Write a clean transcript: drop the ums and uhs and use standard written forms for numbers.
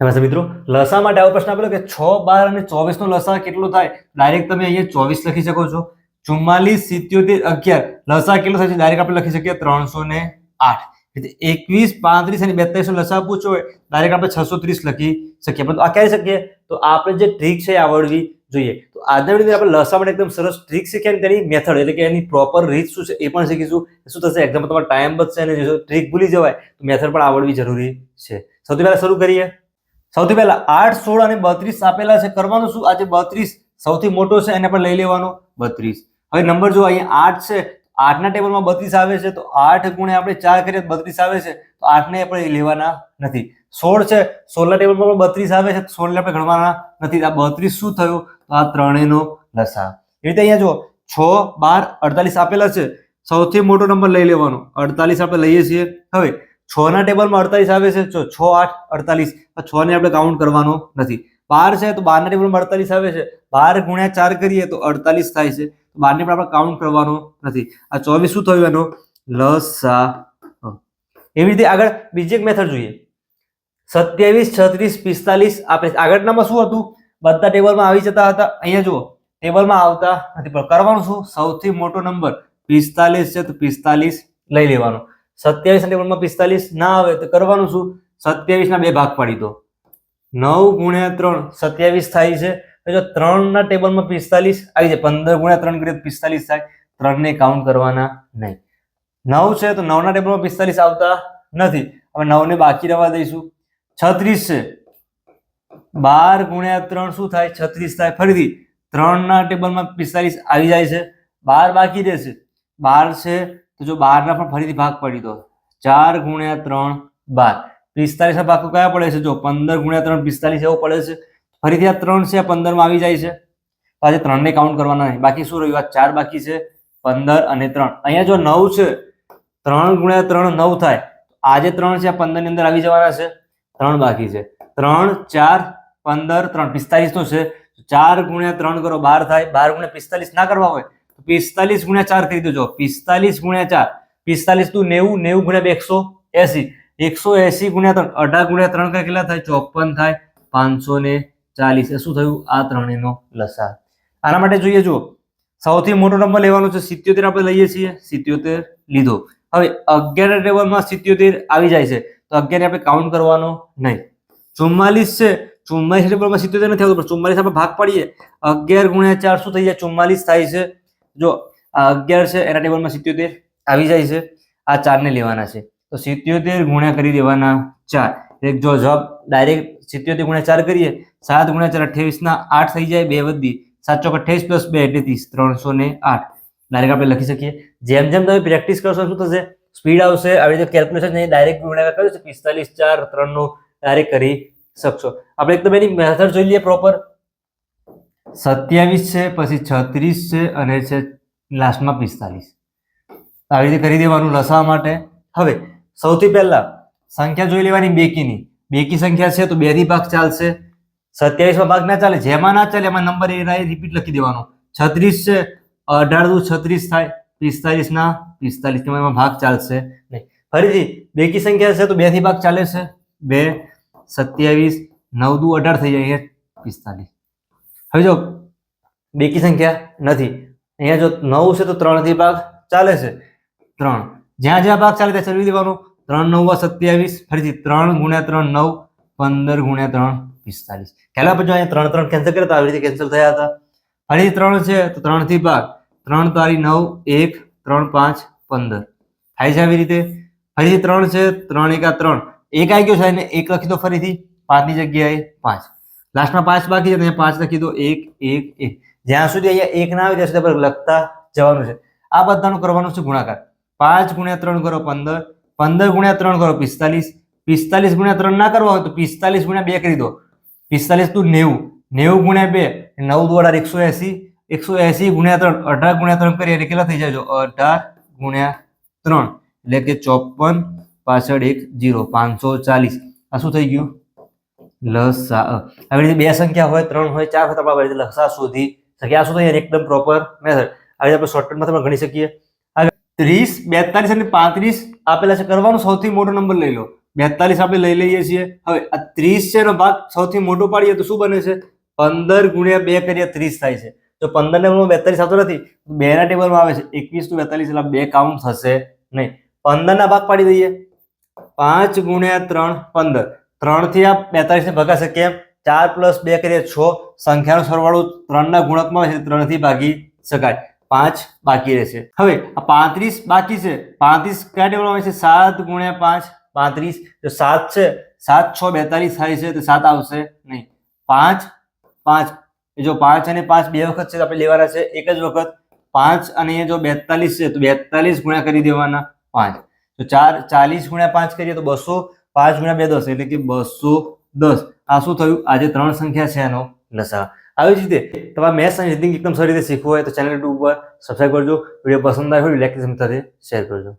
નમસ્તે મિત્રો, લસા માટે આવો પ્રશ્ન આપેલો કે 6, 12 અને 24 નો લસા કેટલો થાય? ડાયરેક્ટ તમે અહીંયા 24 લખી શકો છો. 44, 77, 11 લસા કેટલો થાય છે? ડાયરેક્ટ આપણે લખી શકીએ 308. 21, 35 અને 42 નો લસા પૂછો હોય ડાયરેક્ટ આપણે 630 લખી શકીએ. પરંતુ આ ક્યારે શકીએ? તો આપણે જે ટ્રીક છે આવડવી જોઈએ. તો આજના વિડીયોમાં આપણે લસા માટે એકદમ સરસ ટ્રીક શીખ્યા અને તેની મેથડ એટલે કે એની પ્રોપર રીત શું છે એ પણ શીખીશું. શું થશે? એક્ઝામમાં તમારો ટાઈમ બચશે અને જો ટ્રીક ભૂલી જવાય તો મેથડ પણ આવડવી જરૂરી છે. સૌથી પહેલા શરૂ કરીએ. સૌથી પહેલા 8, 16 અને 32 આપેલા છે. કરવાનું શું? આજે 32 સૌથી મોટો છે એને પણ લઈ લેવાનો 32. હવે નંબર જો અહીંયા 8 છે, 8 ના ટેબલમાં 32 આવે છે તો 8 ગુણ્યા આપણે 4 કરીએ તો 32 આવે છે તો 8 ને આપણે લેવાના નથી. 16 છે, 16 ના ટેબલમાં 32 આવે છે તો 16 ને આપણે ગણવાના નથી. આ 32 શું થયું? તો આ ત્રણેયનો લસા. એ રીતે અહીંયા જો 6, 12, 48 આપેલા છે. સૌથી મોટો નંબર લઈ લેવાનો 48 આપણે લઈએ છીએ. હવે 6 ના ટેબલમાં 48 આવે છે. જો 6, 8, 48 6 ને આપણે કાઉન્ટ કરવાનો નથી. 12 છે તો 12 ના ટેબલમાં 48 આવે છે. 12 ગુણ્યા 4 કરીએ તો 48 થાય છે. 12 ને પણ આપણે કાઉન્ટ કરવાનો નથી. આ 24 શું થયું? એનો લસા. એવી રીતે આગળ બીજી એક મેથડ જોઈએ. 27, 36, 45 આપણે આગળનામાં શું હતું? બધા ટેબલમાં આવી જતા હતા. અહીંયા જુઓ ટેબલમાં આવતા નથી. પણ કરવાનું શું? સૌથી મોટો નંબર 45 છે તો 45 લઈ લેવાનો. 27 ના ટેબલમાં 45 ના આવે તો કરવાનું શું? 27 ના 2 ભાગ પાડી દો. 9 ગુણ્યા 3 27 થાય છે. જો 3 ના ટેબલમાં 45 આવી જાય, 15 ગુણ્યા 3 કરીએ તો 45 થાય. 3 ને કાઉન્ટ કરવાના નહીં. 9 છે તો 9 ના ટેબલમાં 45 આવતા નથી. હવે 9 ને બાકી રહેવા દઈશું. 36 છે, 12 ગુણ્યા 3 શું થાય? 36 થાય. ફરીથી 3 ના ટેબલમાં 45 આવી જાય છે. 12 બાકી રહેશે. 12 છે તો જો 12 ના પણ ફરીથી ભાગ પાડી દો. 4 ગુણ્યા 3 12. 45 ના ભાગ કયા પડે છે? જો 15 ગુણ્યા 3 45 એવો પડે છે. ફરીથી આ 3 છે, આ 15 માં આવી જાય છે. આજે 3 ને કાઉન્ટ કરવાના નહીં. બાકી શું રહ્યું? આ 4 બાકી છે, 15 અને 3. અહીંયા જો 9 છે, 3 ગુણ્યા 3 9 થાય. આજે 3 છે, આ 15 ની અંદર આવી જવાના છે. 3 બાકી છે. 3, 4, 15, 3 45 તો છે. 4 ગુણ્યા 3 કરો 12 થાય. 12 ગુણ્યા 45 ના કરવા હોય તો 45 ગુણ્યા 4 કરી દેજો. 45 ગુણ્યા 4 45 તું 90, 90 ગુણ્યા 180, 180 ગુણ્યા 3 18 ગુણ્યા 3 કેટલા થાય? 54 થાય. 540. શું થયું? આ ત્રણેયનો લસા. આના માટે જોઈએ જુઓ સૌથી મોટો નંબર લેવાનો છે. 77 આપણે લઈએ છીએ. 77 લીધો. હવે 11 ટેબલમાં 77 આવી જાય છે તો 11 ને આપણે કાઉન્ટ કરવાનો નહીં. 44 છે, 44 ટેબલમાં 77 નથી આવતું પણ 44 આપણે ભાગ પાડીએ. 11 ગુણ્યા 4 શું થઈ જાય? 44 થાય છે. જો આ 11 છે એના ટેબલમાં 77 આવી જાય છે. આ 4 ને લેવાના છે તો 77 ગુણ્યા કરી દેવાના 4. એક જો જવાબ ડાયરેક્ટ 77 ગુણ્યા 4 કરીએ 7 ગુણ્યા 4 28 ના 8 થઈ જાય. 2 વધી 7 ચોક 28 પ્લસ 2 એટલે 30, 308 ડાયરેક્ટ આપણે લખી શકીએ. જેમ જેમ તમે પ્રેક્ટિસ કરશો શું થશે? સ્પીડ આવશે. આવી રીતે કેલ્ક્યુલેશન નહીં ડાયરેક્ટ ગુણાકાર કર્યો છે 45, 4, 3 નો ડાયરેક્ટ કરી શકશો. આપણે એકદમ એની મેથડ જોઈ લઈએ પ્રોપર. 27 છે, પછી 36 છે અને છે લાસ્ટમાં 45. આવી રીતે કરી દેવાનું લસા માટે. હવે સૌથી પહેલા સંખ્યા જોઈ લેવાની બેકીની. બેકી સંખ્યા છે તો 2 થી ભાગ ચાલશે. 27 માં ભાગ ના ચાલે. જેમાં ના ચાલે એમાં નંબર એ રિપીટ લખી દેવાનો. 36 છે, 18 દુ 36 થાય. 45 ના 45 એમાં ભાગ ચાલશે નહીં. ફરીથી બેકી સંખ્યા છે તો 2 થી ભાગ ચાલે છે. 2, 27, 9 દુ 18 થઈ જાય. 45. હવે જો બેકી સંખ્યા નથી. અહીંયા જો 9 છે તો 3 થી ભાગ ચાલે છે. 3 જ્યાં જ્યાં ભાગ ચાલે ત્યાં ચલાવી દેવાનું. 3 9 27. ફરીથી 3 ગુણ્યા 3 9, 15 ગુણ્યા 3 45. પહેલા પછી અહીંયા 3 3 કેન્સલ કર્યા તો આવી રીતે કેન્સલ થયા હતા. ફરીથી 3 છે તો 3 થી ભાગ. 3 તારી 9, 1, 3 5 15 થાય છે આવી રીતે. ફરીથી 3 છે, 3 1 3 1 આવી ગયો છે એને 1 લખી દો. ફરીથી 5 ની જગ્યાએ 5. લાસ્ટમાં 5 બાકી છે તો અહીંયા 5 લખી દો. 1 1 1. જ્યાં સુધી અહીંયા 1 ના આવે ત્યાં સુધી આપણે લખતા જવાનું છે. આ બધાનું કરવાનું છે ગુણાકાર. 5 ગુણ્યા 3 કરો 15, 15 ગુણ્યા 3 કરો 45, 45 ગુણ્યા 3 ના કરવા હોય તો 45 ગુણ્યા 2 કરી દો. 45 તું 90, 90 ગુણ્યા 2 9 દુ 180, 180 ગુણ્યા 3 18 ગુણ્યા 3 કરીએ એટલે કેટલા થઈ જાય? જો 18 ગુણ્યા 3 એટલે કે 54 પાછળ 1 0 540. આ શું થઈ ગયું? લસા. આવી રીતે 2 સંખ્યા હોય, 3 હોય, 4 હોય તો આપણે લસા શોધી શકીએ. આ શું થાય? એકદમ પ્રોપર મેથડ. આવી રીતે આપણે શોર્ટકટમાં પણ ગણી શકીએ. 30, 42 અને 35 આપેલા છે. કરવાનું સૌથી મોટો નંબર લઈ લો. 42 આપણે લઈ લઈએ છીએ. હવે આ 30 છે એનો ભાગ સૌથી મોટો પાડીએ તો શું બને છે? 15 ગુણ્યા 2 કરીએ 30 થાય છે. જો 15 ને 42 આવતો નથી, 2 ના ટેબલમાં આવે છે 21 નું 42 એટલે 2 કાઉન્ટ થશે નહીં. 15 ના ભાગ પાડી દઈએ. 5 ગુણ્યા 3 15. 3 થી આ 42 ને ભગાશે કેમ? 4 + 2 કરીએ 6. સંખ્યાનો સરવાળો 3 ના ગુણકમાં આવે છે, 3 થી ભાગી શકાય. 5 બાકી રહેશે. હવે આ 35 બાકી છે. 35 કયા ટેબલમાં આવે છે? 7 ગુણ્યા 5 35. જો 7 છે, 7 6 42 થાય છે તો 7 આવશે નહીં. 5 5 જો 5 અને 5 બે વખત છે તો આપણે લેવાના છે એક જ વખત. 5 અને અહીંયા જો 42 છે તો 42 ગુણ્યા કરી દેવાના 5. તો 40 ગુણ્યા 5 કરીએ તો 200. 5 ગુણ્યા 2 10 એટલે કે 210. આ શું થયું? આ જે 3 સંખ્યા છે એનો લસા. આવી જ રીતે તમારે મેથ્સ અને રીઝનિંગ એકદમ સારી રીતે શીખવું હોય તો ચેનલ યુટ્યુબ પર સબસ્ક્રાઇબ કરજો. વિડીયો પસંદ આવ્યો હોય લાઈક સાથે શેર કરજો.